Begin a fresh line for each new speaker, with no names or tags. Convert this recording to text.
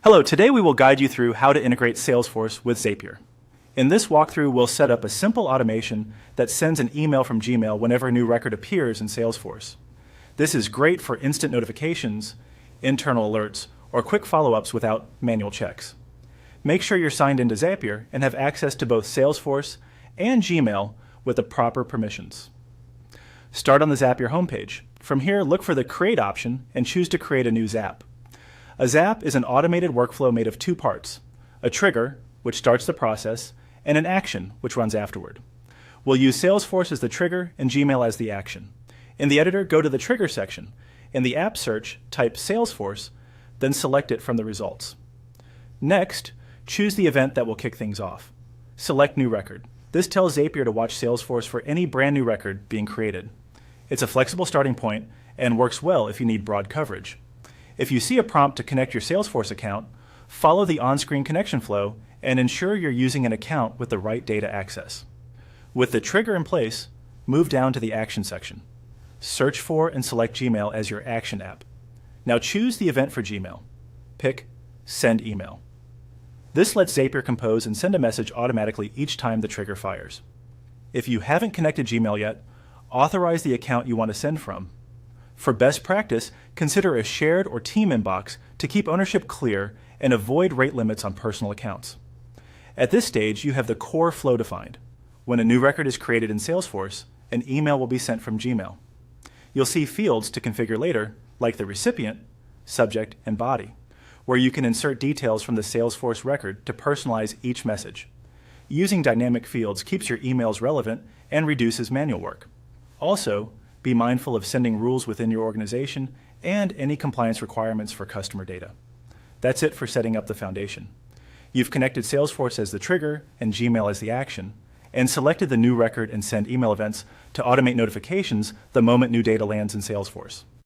Hello, today we will guide you through how to integrate Salesforce with Zapier. In this walkthrough, we'll set up a simple automation that sends an email from Gmail whenever a new record appears in Salesforce. This is great for instant notifications, internal alerts, or quick follow-ups without manual checks. Make sure you're signed into Zapier and have access to both Salesforce and Gmail with the proper permissions. Start on the Zapier homepage. From here, look for the Create option and choose to create a new Zap. A Zap is an automated workflow made of two parts: a trigger, which starts the process, and an action, which runs afterward. We'll use Salesforce as the trigger and Gmail as the action. In the editor, go to the Trigger section. In the app search, type Salesforce, then select it from the results. Next, choose the event that will kick things off. Select New Record. This tells Zapier to watch Salesforce for any brand new record being created. It's a flexible starting point and works well if you need broad coverage. If you see a prompt to connect your Salesforce account, follow the on-screen connection flow and ensure you're using an account with the right data access. With the trigger in place, move down to the Action section. Search for and select Gmail as your action app. Now choose the event for Gmail. Pick Send Email. This lets Zapier compose and send a message automatically each time the trigger fires. If you haven't connected Gmail yet, authorize the account you want to send from. For best practice, consider a shared or team inbox to keep ownership clear and avoid rate limits on personal accounts. At this stage, you have the core flow defined. When a new record is created in Salesforce, an email will be sent from Gmail. You'll see fields to configure later, like the recipient, subject, and body, where you can insert details from the Salesforce record to personalize each message. Using dynamic fields keeps your emails relevant and reduces manual work. Also, be mindful of sending rules within your organization and any compliance requirements for customer data. That's it for setting up the foundation. You've connected Salesforce as the trigger and Gmail as the action, and selected the new record and send email events to automate notifications the moment new data lands in Salesforce.